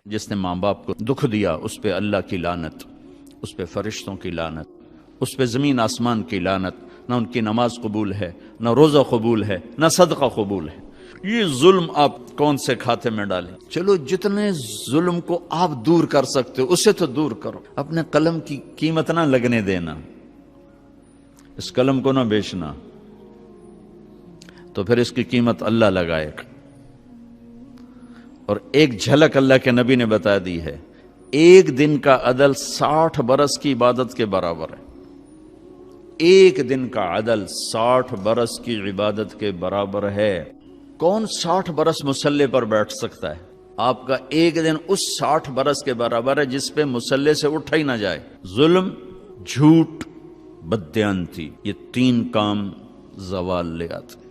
جس نے ماں باپ کو دکھ دیا اس پہ اللہ کی لعنت، اس پہ فرشتوں کی لعنت، اس پہ زمین آسمان کی لعنت، نہ ان کی نماز قبول ہے، نہ روزہ قبول ہے، نہ صدقہ قبول ہے۔ یہ ظلم آپ کون سے کھاتے میں ڈالیں؟ چلو جتنے ظلم کو آپ دور کر سکتے ہو اسے تو دور کرو، اپنے قلم کی قیمت نہ لگنے دینا، اس قلم کو نہ بیچنا، تو پھر اس کی قیمت اللہ لگائے گا۔ اور ایک جھلک اللہ کے نبی نے بتا دی ہے، ایک دن کا عدل 60 برس کی عبادت کے برابر ہے۔ ایک دن کا عدل 60 برس کی عبادت کے برابر ہے۔ کون 60 برس مصلی پر بیٹھ سکتا ہے؟ آپ کا ایک دن اس 60 برس کے برابر ہے جس پہ مصلی سے اٹھا ہی نہ جائے۔ ظلم، جھوٹ، بددیانتی، یہ 3 کام زوال لے آتے۔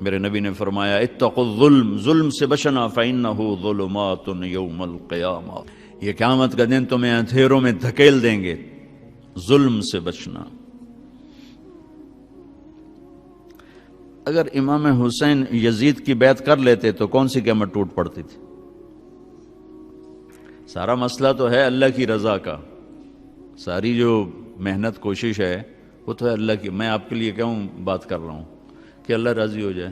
میرے نبی نے فرمایا اتقوا الظلم، ظلم سے بچنا، فإنہ ظلمات یوم القیامہ، یہ قیامت کا دن تمہیں اندھیروں میں دھکیل دیں گے۔ ظلم سے بچنا۔ اگر امام حسین یزید کی بیعت کر لیتے تو کون سی قیامت ٹوٹ پڑتی تھی؟ سارا مسئلہ تو ہے اللہ کی رضا کا، ساری جو محنت کوشش ہے وہ تو ہے اللہ کی۔ میں آپ کے لیے کیوں بات کر رہا ہوں کہ اللہ راضی ہو جائے؟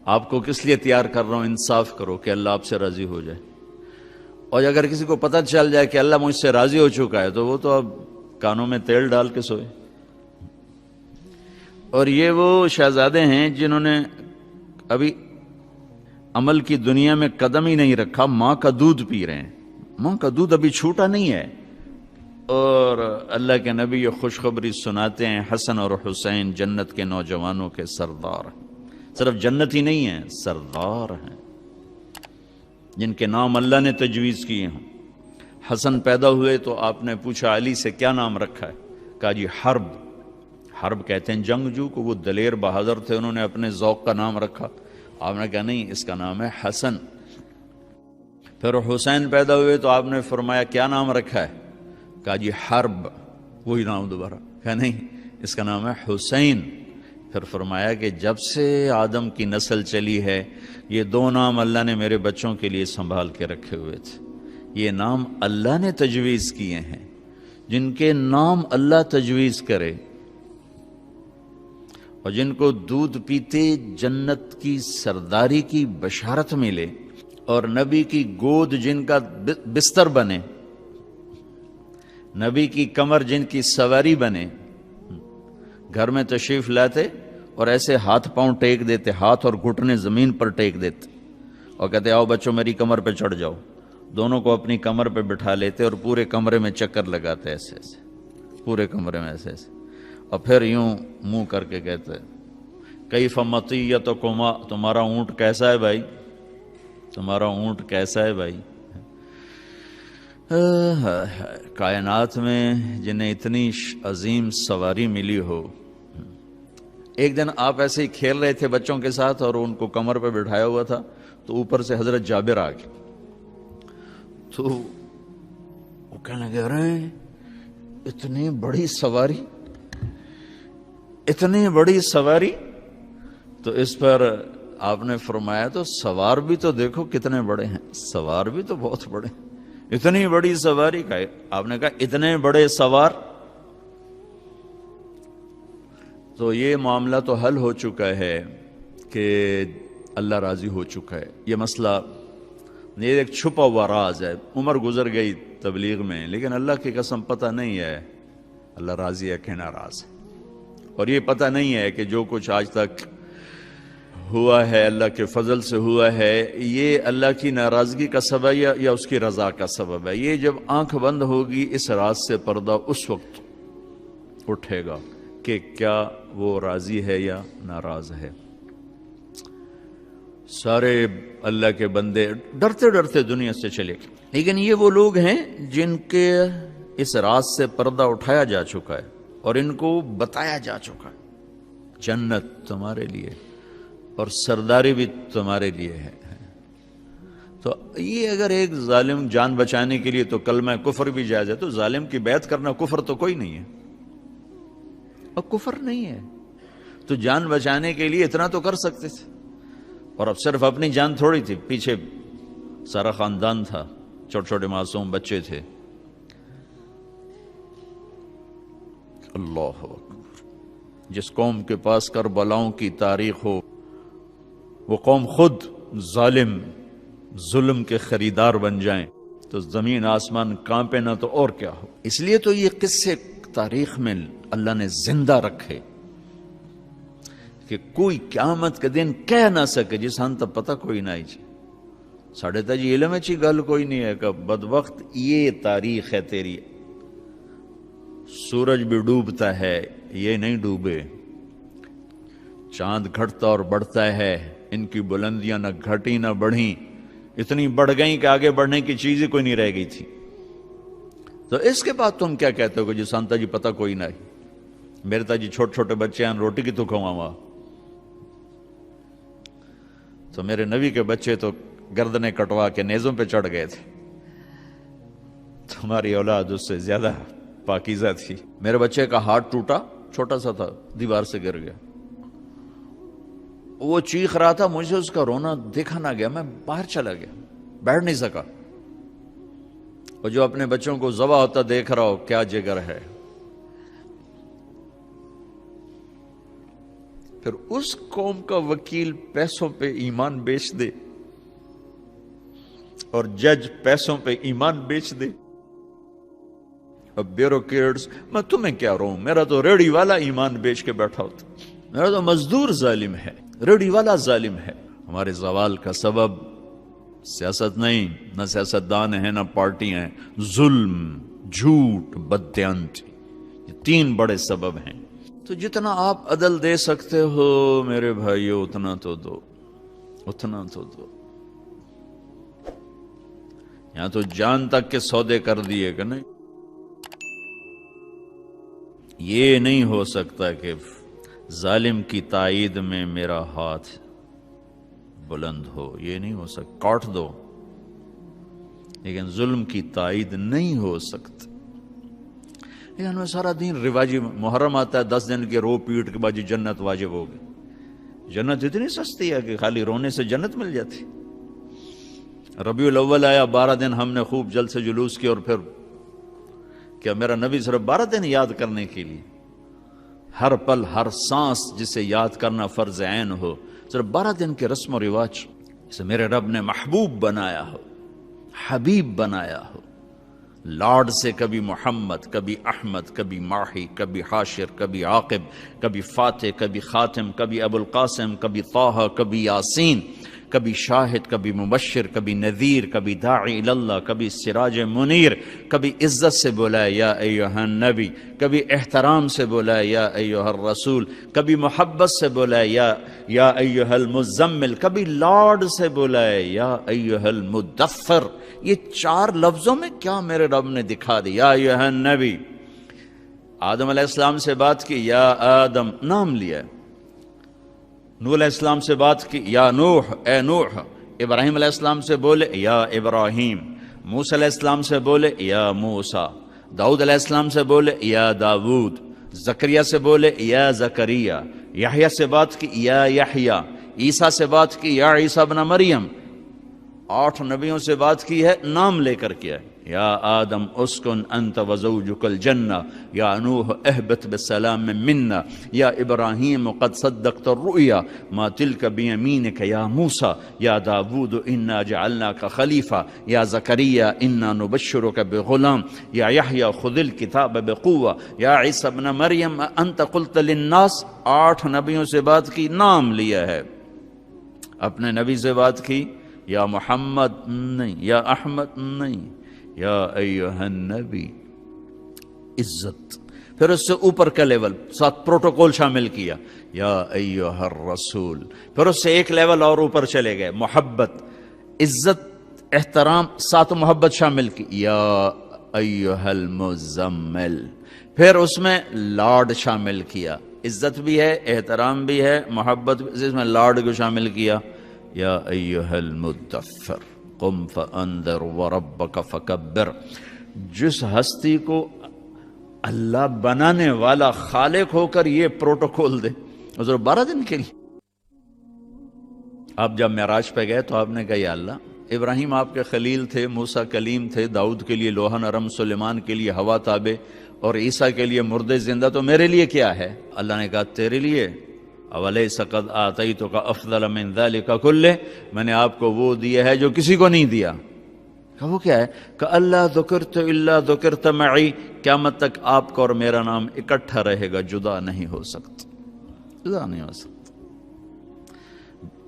آپ کو کس لیے تیار کر رہا ہوں؟ انصاف کرو کہ اللہ آپ سے راضی ہو جائے۔ اور اگر کسی کو پتہ چل جائے کہ اللہ مجھ سے راضی ہو چکا ہے تو وہ تو اب کانوں میں تیل ڈال کے سوئے۔ اور یہ وہ شہزادے ہیں جنہوں نے ابھی عمل کی دنیا میں قدم ہی نہیں رکھا، ماں کا دودھ پی رہے ہیں، ماں کا دودھ ابھی چھوٹا نہیں ہے، اور اللہ کے نبی یہ خوشخبری سناتے ہیں حسن اور حسین جنت کے نوجوانوں کے سردار ہیں۔ صرف جنت ہی نہیں ہیں، سردار ہیں جن کے نام اللہ نے تجویز کیے ہیں۔ حسن پیدا ہوئے تو آپ نے پوچھا علی سے کیا نام رکھا ہے؟ کہا جی حرب۔ حرب کہتے ہیں جنگجو کو، وہ دلیر بہادر تھے، انہوں نے اپنے ذوق کا نام رکھا۔ آپ نے کہا نہیں، اس کا نام ہے حسن۔ پھر حسین پیدا ہوئے تو آپ نے فرمایا کیا نام رکھا ہے؟ کہا جی حرب، وہی نام دوبارہ۔ کہا نہیں، اس کا نام ہے حسین۔ پھر فرمایا کہ جب سے آدم کی نسل چلی ہے یہ 2 نام اللہ نے میرے بچوں کے لیے سنبھال کے رکھے ہوئے تھے۔ یہ نام اللہ نے تجویز کیے ہیں۔ جن کے نام اللہ تجویز کرے اور جن کو دودھ پیتے جنت کی سرداری کی بشارت ملے، اور نبی کی گود جن کا بستر بنے، نبی کی کمر جن کی سواری بنے، گھر میں تشریف لاتے اور ایسے ہاتھ پاؤں ٹیک دیتے، ہاتھ اور گھٹنے زمین پر ٹیک دیتے اور کہتے آؤ بچوں میری کمر پہ چڑھ جاؤ، دونوں کو اپنی کمر پہ بٹھا لیتے اور پورے کمرے میں چکر لگاتے، ایسے ایسے پورے کمرے میں ایسے ایسے، اور پھر یوں منہ کر کے کہتے کیف مطیتکما، تمہارا اونٹ کیسا ہے بھائی، تمہارا اونٹ کیسا ہے بھائی۔ کائنات میں جنہیں اتنی عظیم سواری ملی ہو، ایک دن آپ ایسے ہی کھیل رہے تھے بچوں کے ساتھ اور ان کو کمر پہ بٹھایا ہوا تھا، تو اوپر سے حضرت جابر آ گئے، تو وہ کہنے لگے ارے اتنی بڑی سواری، اتنی بڑی سواری۔ تو اس پر آپ نے فرمایا تو سوار بھی تو دیکھو کتنے بڑے ہیں، سوار بھی تو بہت بڑے ہیں، اتنی بڑی سواری کا۔ آپ نے کہا اتنے بڑے سوار۔ تو یہ معاملہ تو حل ہو چکا ہے کہ اللہ راضی ہو چکا ہے۔ یہ مسئلہ، یہ ایک چھپا ہوا راز ہے۔ عمر گزر گئی تبلیغ میں، لیکن اللہ کی قسم پتہ نہیں ہے اللہ راضی ہے کہ ناراض ہے، اور یہ پتہ نہیں ہے کہ جو کچھ آج تک ہوا ہے اللہ کے فضل سے ہوا ہے، یہ اللہ کی ناراضگی کا سبب ہے یا اس کی رضا کا سبب ہے۔ یہ جب آنکھ بند ہوگی اس راز سے پردہ اس وقت اٹھے گا کہ کیا وہ راضی ہے یا ناراض ہے۔ سارے اللہ کے بندے ڈرتے ڈرتے دنیا سے چلے گئے، لیکن یہ وہ لوگ ہیں جن کے اس راز سے پردہ اٹھایا جا چکا ہے اور ان کو بتایا جا چکا ہے جنت تمہارے لیے اور سرداری بھی تمہارے لیے ہے۔ تو یہ اگر ایک ظالم جان بچانے کے لیے تو کلمہ کفر بھی جائز ہے، تو ظالم کی بیعت کرنا کفر تو کوئی نہیں ہے، اور کفر نہیں ہے تو جان بچانے کے لیے اتنا تو کر سکتے تھے۔ اور اب صرف اپنی جان تھوڑی تھی، پیچھے سارا خاندان تھا، چھوٹے چھوٹے معصوم بچے تھے. اللہ اکبر. جس قوم کے پاس کربلاؤں کی تاریخ ہو وہ قوم خود ظلم کے خریدار بن جائیں تو زمین آسمان کانپے نہ تو اور کیا ہو. اس لیے تو یہ قصے تاریخ میں اللہ نے زندہ رکھے کہ کوئی قیامت کے دن کہہ نہ سکے جس ہن تو پتہ کوئی نہ جی ساڑھے تا جی علم اچھی گل کوئی نہیں ہے کہ بدبخت یہ تاریخ ہے تیری. سورج بھی ڈوبتا ہے یہ نہیں ڈوبے, چاند گھٹتا اور بڑھتا ہے, ان کی بلندیاں نہ گھٹی نہ بڑھیں, اتنی بڑھ گئیں کہ آگے بڑھنے کی چیز ہی کوئی نہیں رہ گئی تھی. تو اس کے بعد تم کیا کہتے ہو کہ جی سانتا جی پتہ کوئی نہ. میرے تا جی چھوٹے چھوٹے بچے ہیں روٹی کی تو کھواوا, تو میرے نبی کے بچے تو گردنیں کٹوا کے نیزوں پہ چڑھ گئے تھے. تمہاری اولاد اس سے زیادہ پاکیزہ تھی. میرے بچے کا ہاتھ ٹوٹا, چھوٹا سا تھا, دیوار سے گر گیا. وہ چیخ رہا تھا, مجھے اس کا رونا دیکھا نہ گیا, میں باہر چلا گیا, بیٹھ نہیں سکا. اور جو اپنے بچوں کو ذبح ہوتا دیکھ رہا ہو کیا جگر ہے. پھر اس قوم کا وکیل پیسوں پہ ایمان بیچ دے اور جج پیسوں پہ ایمان بیچ دے. اب بیوروکریٹس, میں تمہیں کیا رہوں, میرا تو ریڑھی والا ایمان بیچ کے بیٹھا ہوتا, میرا تو مزدور ظالم ہے, ریڑھی والا ظالم ہے. ہمارے زوال کا سبب سیاست نہیں, نہ سیاستدان ہیں نہ پارٹی ہیں, ظلم, جھوٹ, بددیانتی, یہ تین بڑے سبب ہیں. تو جتنا آپ عدل دے سکتے ہو میرے بھائیو اتنا تو دو, اتنا تو دو. یہاں تو جان تک کے سودے کر دیے کہ نہیں. یہ نہیں ہو سکتا کہ ظالم کی تائید میں میرا ہاتھ بلند ہو, یہ نہیں ہو سکتا. کاٹ دو لیکن ظلم کی تائید نہیں ہو سکتا. لیکن ہمیں سارا دن رواجی, محرم آتا ہے 10 دن کے رو پیٹ کے بعد جنت واجب ہوگی. جنت اتنی سستی ہے کہ خالی رونے سے جنت مل جاتی. ربیع الاول آیا, 12 دن ہم نے خوب جلد سے جلوس کیا, اور پھر کیا میرا نبی صرف 12 دن یاد کرنے کے لیے, ہر پل ہر سانس جسے یاد کرنا فرض عین ہو, صرف 12 دن کے رسم و رواج اسے میرے رب نے محبوب بنایا ہو, حبیب بنایا ہو. لاڈ سے کبھی محمد, کبھی احمد, کبھی ماہی, کبھی حاشر, کبھی عاقب, کبھی فاتح, کبھی خاتم, کبھی ابو القاسم, کبھی طہ, کبھی یاسین, کبھی شاہد, کبھی مبشر, کبھی نذیر, کبھی داعی اللہ, کبھی سراج منیر. کبھی عزت سے بولا یا ایھا النبی, کبھی احترام سے بولا یا ایھا الرسول, کبھی محبت سے بولا یا ایھا المزمل, کبھی لاڈ سے بولا یا ایھا المدثر. یہ 4 لفظوں میں کیا میرے رب نے دکھا دی. یا ایھا النبی, آدم علیہ السلام سے بات کی, یا آدم نام لیا. نوح علیہ السلام سے بات کی, یا نوح, اے نوح. ابراہیم علیہ السلام سے بولے یا ابراہیم. موسیٰ علیہ السلام سے بولے یا موسیٰ. داؤد علیہ السلام سے بولے یا داود. زکریا سے بولے یا زکریا. یحییٰ سے بات کی یا یحییٰ. عیسیٰ سے بات کی یا عیسیٰ ابن مریم. 8 نبیوں سے بات کی ہے نام لے کر کیا ہے. یا آدم اسکن انت وزوجک الجنہ, یا نوح اہبط بسلام منا, یا ابراہیم قد صدقت الرؤیا ما تلک بیمینک یا موسیٰ, یا داود انا جعلناک خلیفہ, یا زکریا انا نبشرک بغلام, یا یحییٰ خذ الکتاب بقوہ, یا عیسیٰ ابن مریم انت قلت للناس. 8 نبیوں سے بات کی, نام لیا ہے. اپنے نبی سے بات کی یا محمد نہیں, یا احمد نہیں, یا ایھا النبی. عزت. پھر اس سے اوپر کا لیول, 7 پروٹوکول شامل کیا, یا ایھا الرسول. پھر اس سے ایک لیول اور اوپر چلے گئے, محبت, عزت, احترام, 7 محبت شامل کی, یا ایھا المزمل. پھر اس میں لاڈ شامل کیا, عزت بھی ہے, احترام بھی ہے, محبت بھی, اس میں لاڈ کو شامل کیا, یا ایھا المدثر قم فانذر وربک فکبر. جس ہستی کو اللہ بنانے والا خالق ہو کر یہ پروٹوکول دے, حضور 12 دن کے لیے. آپ جب معراج پہ گئے تو آپ نے کہا یا اللہ ابراہیم آپ کے خلیل تھے، موسیٰ کلیم تھے، داؤد کے لیے لوہا نرم، سلیمان کے لیے ہوا تابع اور عیسیٰ کے لیے مردے زندہ، تو میرے لیے کیا ہے؟ اللہ نے کہا تیرے لیے اولیس قد آتیتک افضل من ذلک کلہ، میں نے آپ کو وہ دیا ہے جو کسی کو نہیں دیا۔ کہ وہ کیا ہے؟ کہ اللہ ذکرت الا ذکرت معی، قیامت تک آپ کا اور میرا نام اکٹھا رہے گا، جدا نہیں ہو سکتا، جدا نہیں ہو سکتا۔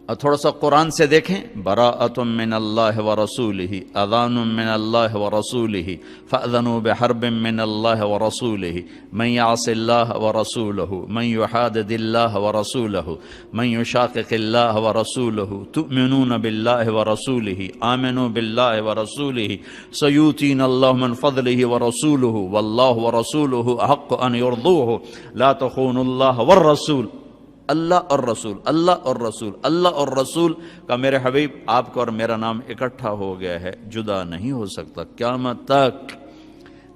اور تھوڑا سا قرآن سے دیکھیں، براءۃ من اللہ ورسولہ، اذان من اللہ ورسولہ، فأذنوا بحرب من اللہ ورسولہ، من یعص اللہ ورسولہ، من یحادد اللہ ورسولہ، من یشاقق اللہ ورسولہ، تؤمنون باللہ ورسولہ، آمنوا باللہ ورسولہ، سیؤتینا اللہ من فضلہ ورسولہ، واللہ ورسولہ احق ان یرضوہ، لا تخونوا اللہ والرسول۔ اللہ اور رسول، اللہ اور رسول، اللہ اور رسول کا میرے حبیب آپ کا اور میرا نام اکٹھا ہو گیا ہے، جدا نہیں ہو سکتا قیامت تک۔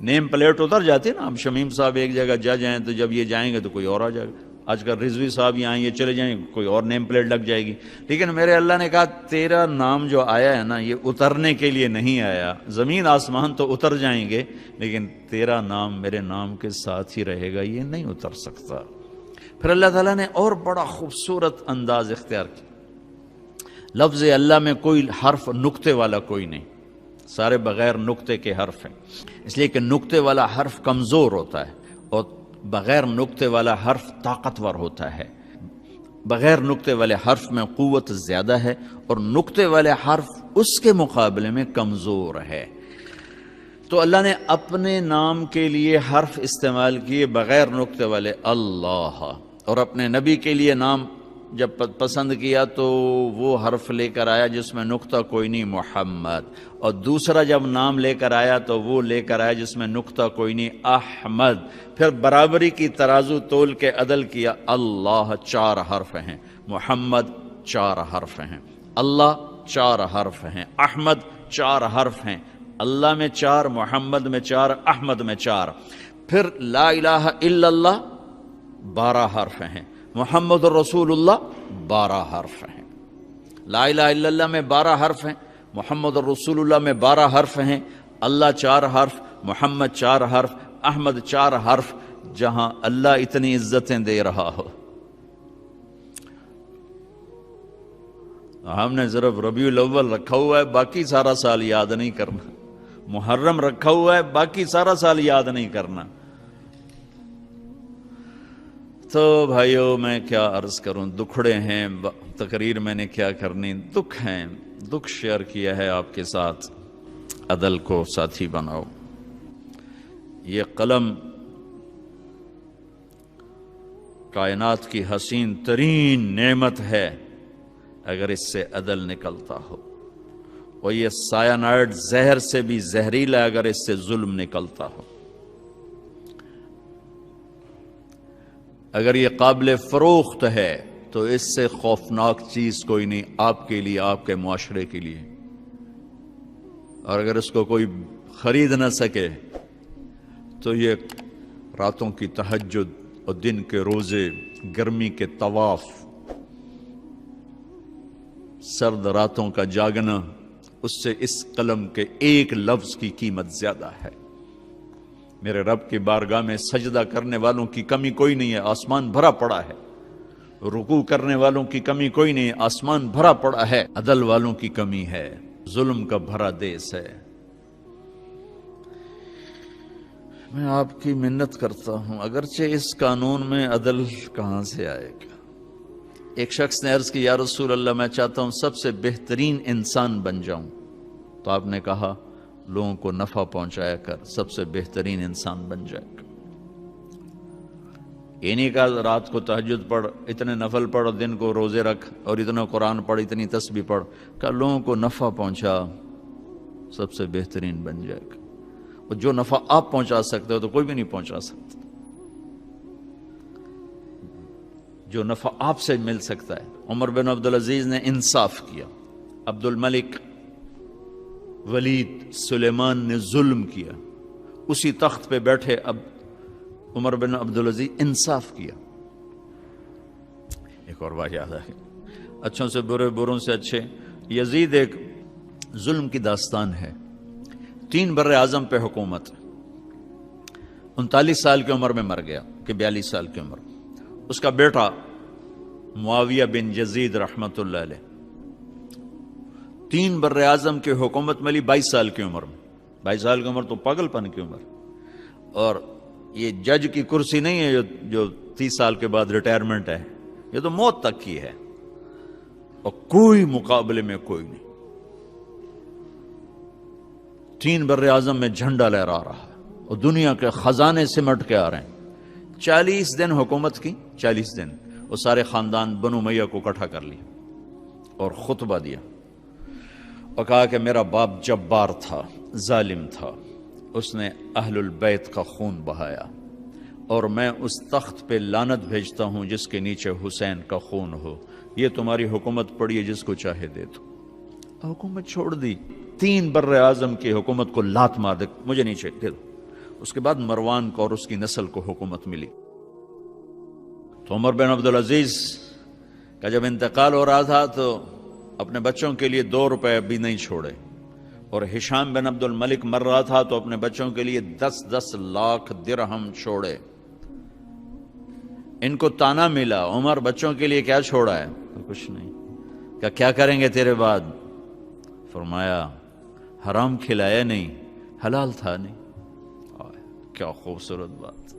نیم پلیٹ اتر جاتی ہے نا، اب شمیم صاحب ایک جگہ جا جائیں تو جب یہ جائیں گے تو کوئی اور آ جائے گا، آج کل رضوی صاحب یہاں یہ چلے جائیں کوئی اور نیم پلیٹ لگ جائے گی، لیکن میرے اللہ نے کہا تیرا نام جو آیا ہے نا یہ اترنے کے لیے نہیں آیا، زمین آسمان تو اتر جائیں گے لیکن تیرا نام میرے نام کے ساتھ ہی رہے گا، یہ نہیں اتر سکتا۔ پھر اللہ تعالیٰ نے اور بڑا خوبصورت انداز اختیار کیا، لفظ اللہ میں کوئی حرف نقطے والا کوئی نہیں، سارے بغیر نقطے کے حرف ہیں، اس لیے کہ نقطے والا حرف کمزور ہوتا ہے اور بغیر نقطے والا حرف طاقتور ہوتا ہے، بغیر نقطے والے حرف میں قوت زیادہ ہے اور نقطے والے حرف اس کے مقابلے میں کمزور ہے۔ تو اللہ نے اپنے نام کے لیے حرف استعمال کیے بغیر نقطے والے اللہ، اور اپنے نبی کے لیے نام جب پسند کیا تو وہ حرف لے کر آیا جس میں نقطہ کوئی نہیں، محمد، اور دوسرا جب نام لے کر آیا تو وہ لے کر آیا جس میں نقطہ کوئی نہیں، احمد۔ پھر برابری کی ترازو تول کے عدل کیا، اللہ 4 حرف ہیں، محمد 4 حرف ہیں، اللہ 4 حرف ہیں، احمد 4 حرف ہیں، اللہ میں 4، محمد میں 4، احمد میں 4۔ پھر لا الہ الا اللہ 12 حرف ہیں، محمد الرسول اللہ 12 حرف ہیں، لا الہ الا اللہ میں 12 حرف ہیں، محمد الرسول اللہ میں 12 حرف ہیں، اللہ 4 حرف، محمد 4 حرف، احمد 4 حرف، جہاں اللہ اتنی عزتیں دے رہا ہو۔ ہم نے صرف ربیع الاول رکھا ہوا ہے، باقی سارا سال یاد نہیں کرنا، محرم رکھا ہوا ہے، باقی سارا سال یاد نہیں کرنا۔ تو بھائیو میں کیا عرض کروں، دکھڑے ہیں، تقریر میں نے کیا کرنی، دکھ ہیں، دکھ شیئر کیا ہے آپ کے ساتھ، عدل کو ساتھی بناؤ۔ یہ قلم کائنات کی حسین ترین نعمت ہے اگر اس سے عدل نکلتا ہو، اور یہ سائنائڈ زہر سے بھی زہریلا اگر اس سے ظلم نکلتا ہو۔ اگر یہ قابل فروخت ہے تو اس سے خوفناک چیز کوئی نہیں آپ کے لیے، آپ کے معاشرے کے لیے، اور اگر اس کو کوئی خرید نہ سکے تو یہ راتوں کی تہجد اور دن کے روزے، گرمی کے طواف، سرد راتوں کا جاگنا، اس سے اس قلم کے ایک لفظ کی قیمت زیادہ ہے۔ میرے رب کی بارگاہ میں سجدہ کرنے والوں کی کمی کوئی نہیں ہے، آسمان بھرا پڑا ہے، رکوع کرنے والوں کی کمی کوئی نہیں ہے، آسمان بھرا پڑا ہے، عدل والوں کی کمی ہے، ظلم کا بھرا دیس ہے۔ میں آپ کی منت کرتا ہوں، اگرچہ اس قانون میں عدل کہاں سے آئے گا؟ ایک شخص نے عرض کی، یا رسول اللہ میں چاہتا ہوں سب سے بہترین انسان بن جاؤں، تو آپ نے کہا لوگوں کو نفع پہنچایا کر، سب سے بہترین انسان بن جائے گا۔ یہ نہیں کہا رات کو تہجد پڑھ، اتنے نفل پڑھ، اور دن کو روزے رکھ، اور اتنا قرآن پڑھ، اتنی تسبیح پڑھ، کہ لوگوں کو نفع پہنچا، سب سے بہترین بن جائے گا۔ اور جو نفع آپ پہنچا سکتے ہو تو کوئی بھی نہیں پہنچا سکتا، جو نفع آپ سے مل سکتا ہے۔ عمر بن عبدالعزیز نے انصاف کیا، عبد الملک، ولید، سلیمان نے ظلم کیا، اسی تخت پہ بیٹھے اب عمر بن عبدالعزیز انصاف کیا۔ ایک اور بات یاد ہے، اچھوں سے برے، بروں سے اچھے، یزید ایک ظلم کی داستان ہے. 3 بر اعظم پہ حکومت. 39 سال کی عمر میں مر گیا کہ 42 سال کی عمر. اس کا بیٹا معاویہ بن یزید رحمت اللہ علیہ 3 بر اعظم کی حکومت ملی 22 سال کی عمر میں. 22 سال کی عمر تو پاگل پن کی عمر. اور یہ جج کی کرسی نہیں ہے جو 30 سال کے بعد ریٹائرمنٹ ہے، یہ تو موت تک کی ہے، اور کوئی مقابلے میں کوئی نہیں. 3 بر اعظم میں جھنڈا لہرا رہا ہے اور دنیا کے خزانے سمٹ کے آ رہے ہیں. 40 دن حکومت کی. 40 دن وہ سارے خاندان بنو امیہ کو اکٹھا کر لیا اور خطبہ دیا اور کہا کہ میرا باپ جبار تھا، ظالم تھا، اس نے اہل البیت کا خون بہایا، اور میں اس تخت پہ لعنت بھیجتا ہوں جس کے نیچے حسین کا خون ہو. یہ تمہاری حکومت پڑی ہے، جس کو چاہے دے دو. حکومت چھوڑ دی. 3 بر اعظم کی حکومت کو لات مار دے، مجھے نہیں چاہیے، دے دو. اس کے بعد مروان کو اور اس کی نسل کو حکومت ملی. تو عمر بن عبدالعزیز کا جب انتقال ہو رہا تھا تو اپنے بچوں کے لیے 2 روپے بھی نہیں چھوڑے، اور ہشام بن عبد الملک مر رہا تھا تو اپنے بچوں کے لیے 10 لاکھ درہم چھوڑے. ان کو تانا ملا، عمر بچوں کے لیے کیا چھوڑا ہے؟ کچھ نہیں. کیا کریں گے تیرے بعد؟ فرمایا حرام کھلایا نہیں، حلال تھا نہیں. کیا خوبصورت بات.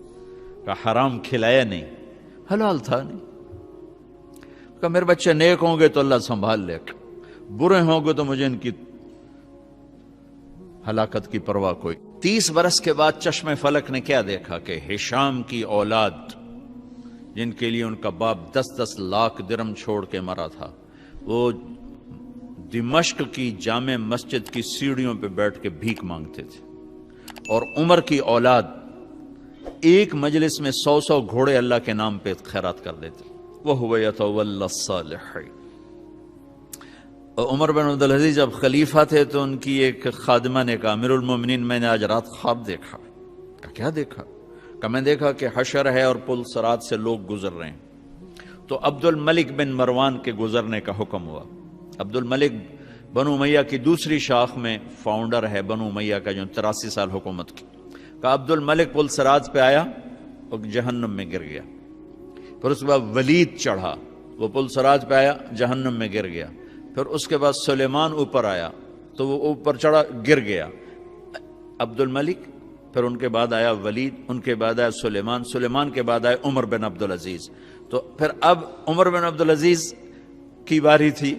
کہ حرام کھلایا نہیں، حلال تھا نہیں. کہ میرے بچے نیک ہوں گے تو اللہ سنبھال لے گا، برے ہوں گے تو مجھے ان کی ہلاکت کی پرواہ کوئی. 30 برس کے بعد چشم فلک نے کیا دیکھا کہ ہشام کی اولاد جن کے لیے ان کا باپ 10 لاکھ درہم چھوڑ کے مرا تھا، وہ دمشق کی جامع مسجد کی سیڑھیوں پہ بیٹھ کے بھیک مانگتے تھے. اور عمر کی اولاد ایک مجلس میں 100 گھوڑے اللہ کے نام پہ خیرات کر دیتے. وَهُوَ يَتَوَلَّى الصَّالِحِينَ. عمر بن عبدالعزیز جب خلیفہ تھے تو ان کی ایک خادمہ نے کہا امیر المومنین میں نے آج رات خواب دیکھا. کیا دیکھا؟ کہ میں دیکھا کہ حشر ہے اور پل صراط سے لوگ گزر رہے ہیں. تو عبد الملک بن مروان کے گزرنے کا حکم ہوا. عبد الملک بنو امیہ کی دوسری شاخ میں فاؤنڈر ہے بنو امیہ کا، جو 83 سال حکومت کی. کہ عبد الملک پل صراط پہ آیا اور جہنم میں گر گیا. پھر اس کے بعد ولید چڑھا، وہ پل صراط پہ آیا، جہنم میں گر گیا. پھر اس کے بعد سلیمان اوپر آیا تو وہ اوپر چڑھا، گر گیا. عبد الملک، پھر ان کے بعد آیا ولید، ان کے بعد آیا سلیمان، سلیمان کے بعد آیا عمر بن عبدالعزیز. تو پھر اب عمر بن عبدالعزیز کی باری تھی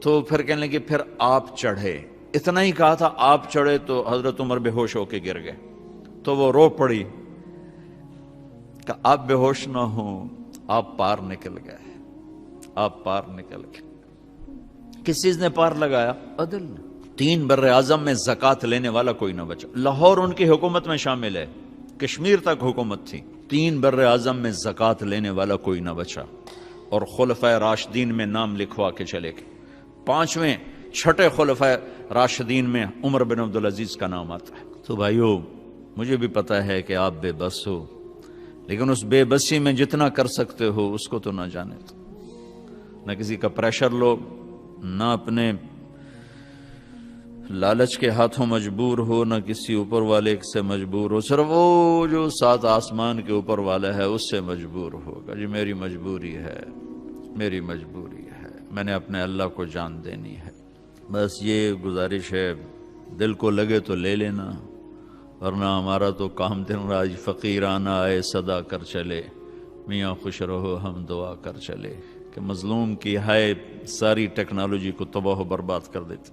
تو پھر کہنے لگے پھر آپ چڑھے. اتنا ہی کہا تھا آپ چڑھے تو حضرت عمر بے ہوش ہو کے گر گئے. تو وہ رو پڑی کہ آپ بے ہوش نہ ہوں، آپ پار نکل گئے، آپ پار نکل گئے. کس چیز نے پار لگایا؟ عدل نے. 3 بر اعظم میں زکوٰۃ لینے والا کوئی نہ بچا. لاہور ان کی حکومت میں شامل ہے، کشمیر تک حکومت تھی. 3 بر اعظم میں زکوٰۃ لینے والا کوئی نہ بچا، اور خلفائے راشدین میں نام لکھوا کے چلے گئے. 5ویں 6 خلفائے راشدین میں عمر بن عبدالعزیز کا نام آتا ہے. تو بھائیو، مجھے بھی پتا ہے کہ آپ بے بس ہو، لیکن اس بے بسی میں جتنا کر سکتے ہو اس کو تو نہ جانے دو. نہ کسی کا پریشر لو، نہ اپنے لالچ کے ہاتھوں مجبور ہو، نہ کسی اوپر والے سے مجبور ہو. صرف وہ جو 7 آسمان کے اوپر والا ہے اس سے مجبور ہوگا. جی میری مجبوری ہے، میری مجبوری ہے، میں نے اپنے اللہ کو جان دینی ہے. بس یہ گزارش ہے، دل کو لگے تو لے لینا، ورنہ ہمارا تو کام دن راج فقیرانہ آئے صدا کر چلے، میاں خوش رہو ہم دعا کر چلے. کہ مظلوم کی ہائے ساری ٹیکنالوجی کو تباہ و برباد کر دیتی.